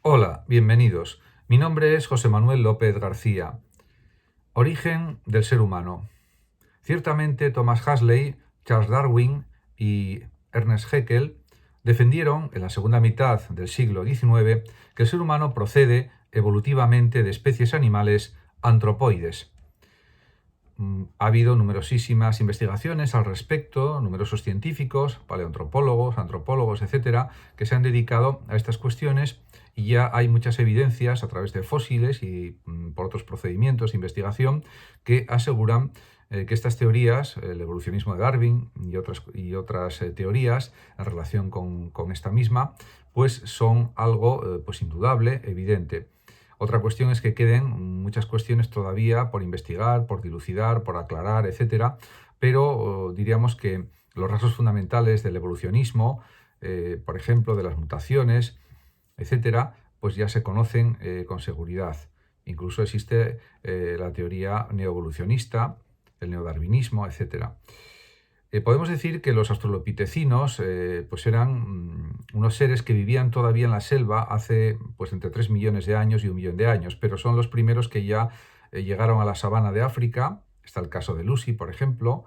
Hola, bienvenidos. Mi nombre es José Manuel López García. Origen del ser humano. Ciertamente Thomas Huxley, Charles Darwin y Ernest Haeckel defendieron en la segunda mitad del siglo XIX que el ser humano procede evolutivamente de especies animales antropoides. Ha habido numerosísimas investigaciones al respecto, numerosos científicos, paleoantropólogos, antropólogos, etcétera, que se han dedicado a estas cuestiones y ya hay muchas evidencias a través de fósiles y por otros procedimientos de investigación que aseguran que estas teorías, el evolucionismo de Darwin y otras teorías en relación con esta misma, pues son algo pues indudable, evidente. Otra cuestión es que queden muchas cuestiones todavía por investigar, por dilucidar, por aclarar, etcétera, pero diríamos que los rasgos fundamentales del evolucionismo, por ejemplo, de las mutaciones, etcétera, pues ya se conocen con seguridad. Incluso existe la teoría neoevolucionista, el neodarwinismo, etcétera. Podemos decir que los australopitecinos pues eran unos seres que vivían todavía en la selva hace pues entre 3 millones de años y 1 millón de años, pero son los primeros que ya llegaron a la sabana de África. Está el caso de Lucy, por ejemplo,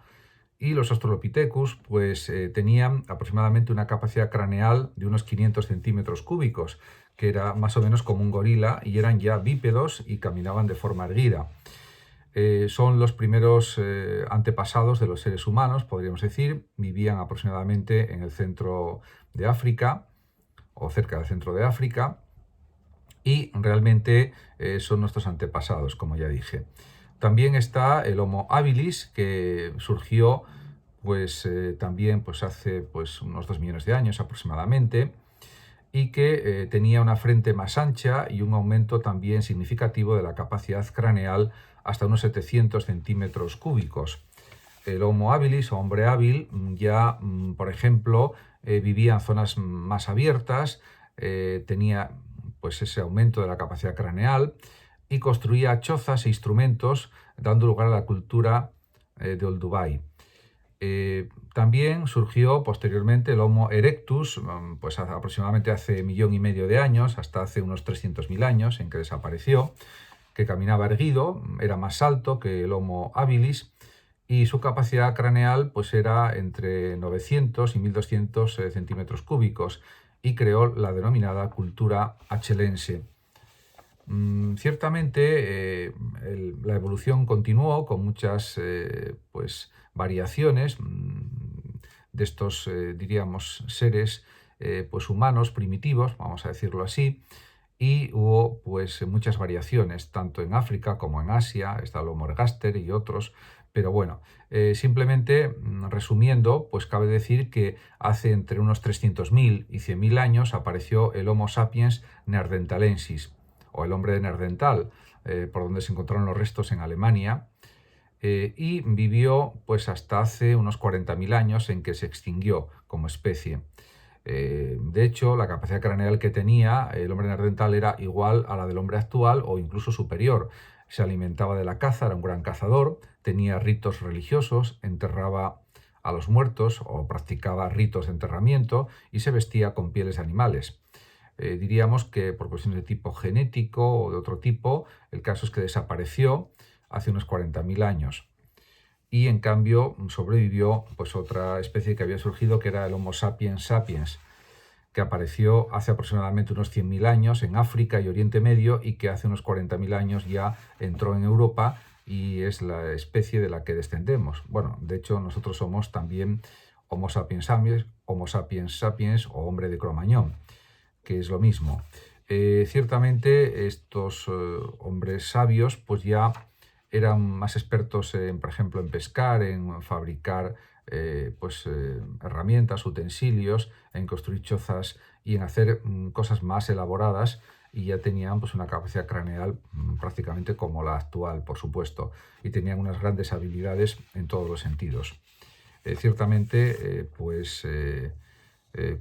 y los Australopithecus pues tenían aproximadamente una capacidad craneal de unos 500 centímetros cúbicos, que era más o menos como un gorila, y eran ya bípedos y caminaban de forma erguida. Son los primeros antepasados de los seres humanos, podríamos decir. Vivían aproximadamente en el centro de África o cerca del centro de África y realmente son nuestros antepasados, como ya dije. También está el Homo habilis, que surgió pues también pues hace pues unos 2 millones de años aproximadamente, y que tenía una frente más ancha y un aumento también significativo de la capacidad craneal hasta unos 700 centímetros cúbicos. El Homo habilis o hombre hábil ya, por ejemplo, vivía en zonas más abiertas, tenía pues ese aumento de la capacidad craneal y construía chozas e instrumentos, dando lugar a la cultura de Olduvai. También surgió posteriormente el Homo erectus, pues aproximadamente hace 1,5 millones de años, hasta hace unos 300.000 años, en que desapareció, que caminaba erguido, era más alto que el Homo habilis y su capacidad craneal pues era entre 900 y 1.200 centímetros cúbicos, y creó la denominada cultura achelense. Ciertamente la evolución continuó con muchas pues, variaciones de estos, diríamos, seres pues humanos primitivos, vamos a decirlo así, y hubo pues muchas variaciones, tanto en África como en Asia. Está el Homo ergaster y otros, pero bueno, simplemente resumiendo, pues cabe decir que hace entre unos 300.000 y 100.000 años apareció el Homo sapiens neanderthalensis, o el hombre de Neandertal, por donde se encontraron los restos en Alemania, y vivió pues hasta hace unos 40.000 años, en que se extinguió como especie. De hecho, la capacidad craneal que tenía el hombre neandertal era igual a la del hombre actual o incluso superior. Se alimentaba de la caza, era un gran cazador, tenía ritos religiosos, enterraba a los muertos o practicaba ritos de enterramiento y se vestía con pieles de animales. Diríamos que por cuestiones de tipo genético o de otro tipo, el caso es que desapareció hace unos 40.000 años. Y en cambio sobrevivió pues otra especie que había surgido, que era el Homo sapiens sapiens, que apareció hace aproximadamente unos 100.000 años en África y Oriente Medio, y que hace unos 40.000 años ya entró en Europa y es la especie de la que descendemos. Bueno, de hecho nosotros somos también Homo sapiens sapiens, Homo sapiens sapiens o hombre de Cro-Magnon, que es lo mismo. Ciertamente estos hombres sabios pues ya eran más expertos en, por ejemplo, en pescar, en fabricar herramientas, utensilios, en construir chozas y en hacer cosas más elaboradas, y ya tenían pues una capacidad craneal prácticamente como la actual, por supuesto, y tenían unas grandes habilidades en todos los sentidos. Ciertamente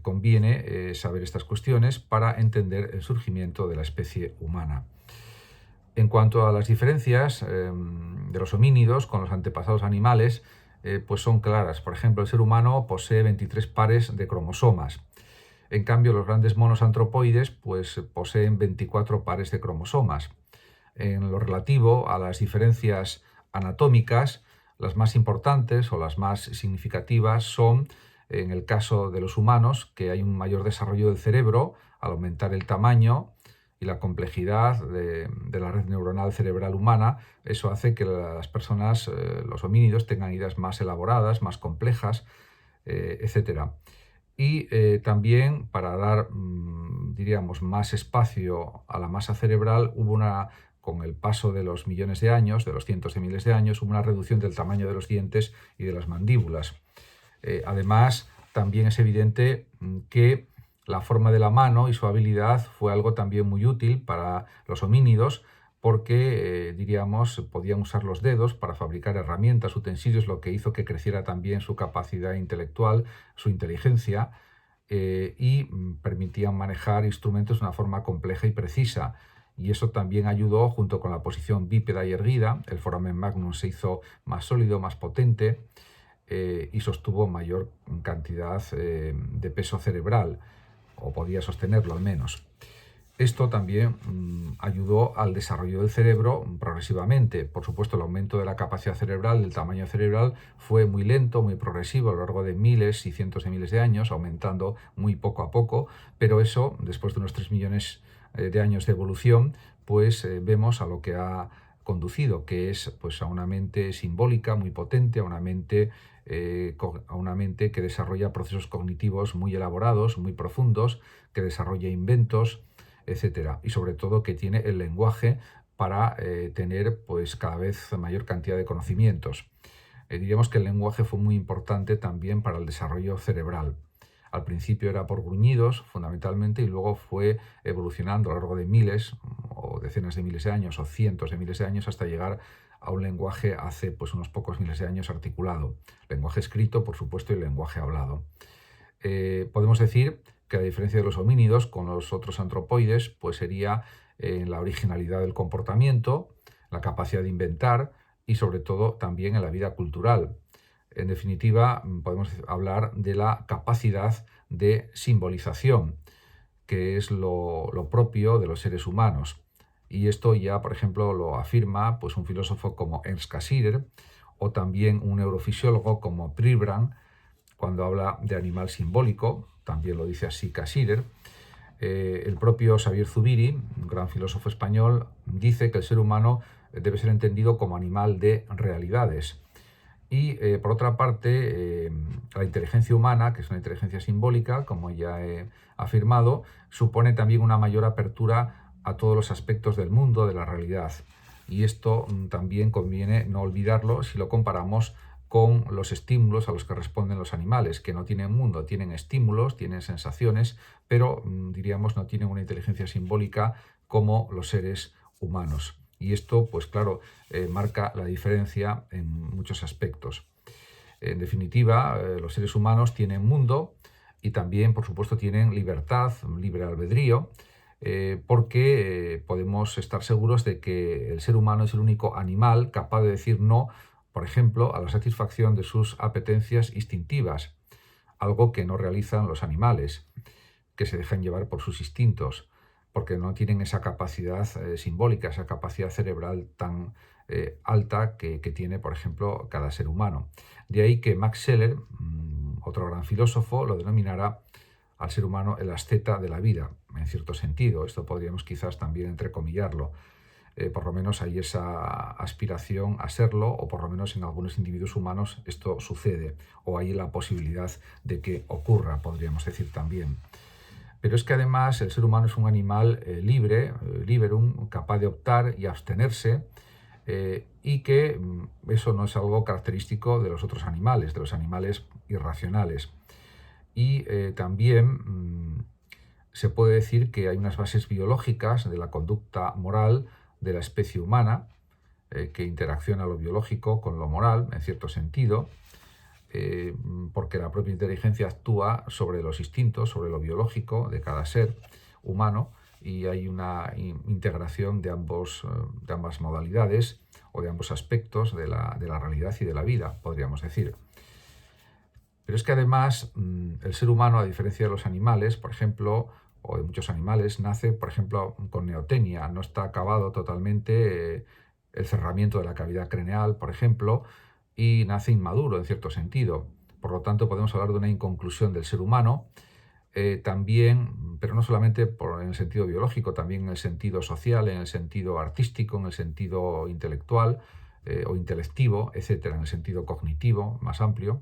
conviene saber estas cuestiones para entender el surgimiento de la especie humana. En cuanto a las diferencias de los homínidos con los antepasados animales, pues son claras. Por ejemplo, el ser humano posee 23 pares de cromosomas. En cambio, los grandes monos antropoides pues, poseen 24 pares de cromosomas. En lo relativo a las diferencias anatómicas, las más importantes o las más significativas son, en el caso de los humanos, que hay un mayor desarrollo del cerebro al aumentar el tamaño y la complejidad de la red neuronal cerebral humana. Eso hace que las personas, los homínidos, tengan ideas más elaboradas, más complejas, etc. Y también, para dar, diríamos, más espacio a la masa cerebral, con el paso de los millones de años, de los cientos de miles de años, hubo una reducción del tamaño de los dientes y de las mandíbulas. Además, también es evidente que la forma de la mano y su habilidad fue algo también muy útil para los homínidos, porque, diríamos, podían usar los dedos para fabricar herramientas, utensilios, lo que hizo que creciera también su capacidad intelectual, su inteligencia, y permitían manejar instrumentos de una forma compleja y precisa. Y eso también ayudó, junto con la posición bípeda y erguida. El foramen magnum se hizo más sólido, más potente, y sostuvo mayor cantidad de peso cerebral, o podía sostenerlo al menos. Esto también ayudó al desarrollo del cerebro progresivamente. Por supuesto, el aumento de la capacidad cerebral, del tamaño cerebral, fue muy lento, muy progresivo a lo largo de miles y cientos de miles de años, aumentando muy poco a poco, pero eso, después de unos 3 millones de años de evolución, pues vemos a lo que ha conducido, que es pues, a una mente simbólica muy potente, a una mente que desarrolla procesos cognitivos muy elaborados, muy profundos, que desarrolla inventos, etcétera, y sobre todo que tiene el lenguaje para tener pues, cada vez mayor cantidad de conocimientos. Diríamos que el lenguaje fue muy importante también para el desarrollo cerebral. Al principio era por gruñidos, fundamentalmente, y luego fue evolucionando a lo largo de miles o decenas de miles de años o cientos de miles de años hasta llegar a un lenguaje hace pues, unos pocos miles de años articulado. Lenguaje escrito, por supuesto, y lenguaje hablado. Podemos decir que, a diferencia de los homínidos, con los otros antropoides, pues sería en la originalidad del comportamiento, la capacidad de inventar y sobre todo también en la vida cultural. En definitiva, podemos hablar de la capacidad de simbolización, que es lo propio de los seres humanos. Y esto ya, por ejemplo, lo afirma pues, un filósofo como Ernst Cassirer, o también un neurofisiólogo como Pribram, cuando habla de animal simbólico. También lo dice así Cassirer. El propio Xavier Zubiri, un gran filósofo español, dice que el ser humano debe ser entendido como animal de realidades. Y por otra parte, la inteligencia humana, que es una inteligencia simbólica, como ya he afirmado, supone también una mayor apertura a todos los aspectos del mundo, de la realidad. Y esto también conviene no olvidarlo si lo comparamos con los estímulos a los que responden los animales, que no tienen mundo, tienen estímulos, tienen sensaciones, pero diríamos no tienen una inteligencia simbólica como los seres humanos. Y esto, pues claro, marca la diferencia en muchos aspectos. En definitiva, los seres humanos tienen mundo y también, por supuesto, tienen libertad, libre albedrío, porque podemos estar seguros de que el ser humano es el único animal capaz de decir no, por ejemplo, a la satisfacción de sus apetencias instintivas, algo que no realizan los animales, que se dejan llevar por sus instintos, porque no tienen esa capacidad simbólica, esa capacidad cerebral tan alta que tiene, por ejemplo, cada ser humano. De ahí que Max Scheler, otro gran filósofo, lo denominara al ser humano el asceta de la vida, en cierto sentido. Esto podríamos quizás también entrecomillarlo. Por lo menos hay esa aspiración a serlo, o por lo menos en algunos individuos humanos esto sucede, o hay la posibilidad de que ocurra, podríamos decir también. Pero es que además el ser humano es un animal libre, liberum, capaz de optar y abstenerse, y que eso no es algo característico de los otros animales, de los animales irracionales. Y también se puede decir que hay unas bases biológicas de la conducta moral de la especie humana, que interacciona lo biológico con lo moral, en cierto sentido, porque la propia inteligencia actúa sobre los instintos, sobre lo biológico de cada ser humano, y hay una integración de ambas modalidades o de ambos aspectos de la realidad y de la vida, podríamos decir. Pero es que además el ser humano, a diferencia de los animales, por ejemplo, o de muchos animales, nace, por ejemplo, con neotenia, no está acabado totalmente el cerramiento de la cavidad craneal, por ejemplo, y nace inmaduro en cierto sentido. Por lo tanto, podemos hablar de una inconclusión del ser humano, también, pero no solamente en el sentido biológico, también en el sentido social, en el sentido artístico, en el sentido intelectual o intelectivo, etcétera, en el sentido cognitivo más amplio.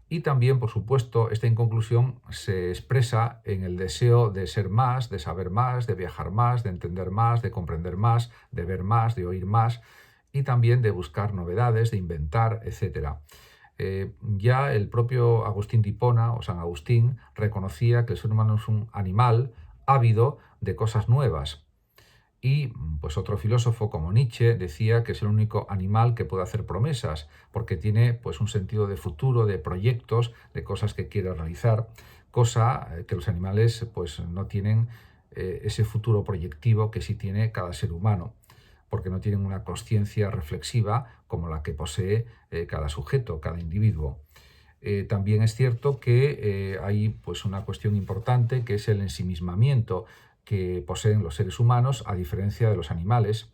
Y también, por supuesto, esta inconclusión se expresa en el deseo de ser más, de saber más, de viajar más, de entender más, de comprender más, de ver más, de oír más y también de buscar novedades, de inventar, etc. Ya el propio Agustín de Hipona o San Agustín reconocía que el ser humano es un animal ávido de cosas nuevas. Y pues otro filósofo como Nietzsche decía que es el único animal que puede hacer promesas, porque tiene pues un sentido de futuro, de proyectos, de cosas que quiere realizar, cosa que los animales pues no tienen ese futuro proyectivo que sí tiene cada ser humano, porque no tienen una consciencia reflexiva como la que posee cada sujeto, cada individuo. También es cierto que hay pues una cuestión importante que es el ensimismamiento que poseen los seres humanos a diferencia de los animales.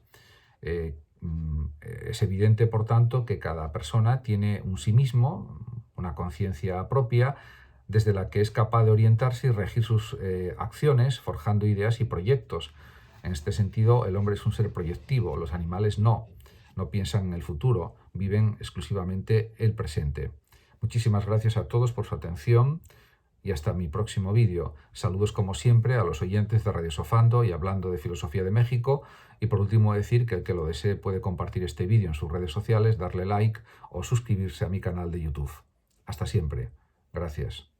Es evidente, por tanto, que cada persona tiene un sí mismo, una conciencia propia, desde la que es capaz de orientarse y regir sus acciones, forjando ideas y proyectos. En este sentido, el hombre es un ser proyectivo, los animales no piensan en el futuro, viven exclusivamente el presente. Muchísimas gracias a todos por su atención y hasta mi próximo vídeo. Saludos como siempre a los oyentes de Radio Sofando y Hablando de Filosofía de México. Y por último decir que el que lo desee puede compartir este vídeo en sus redes sociales, darle like o suscribirse a mi canal de YouTube. Hasta siempre. Gracias.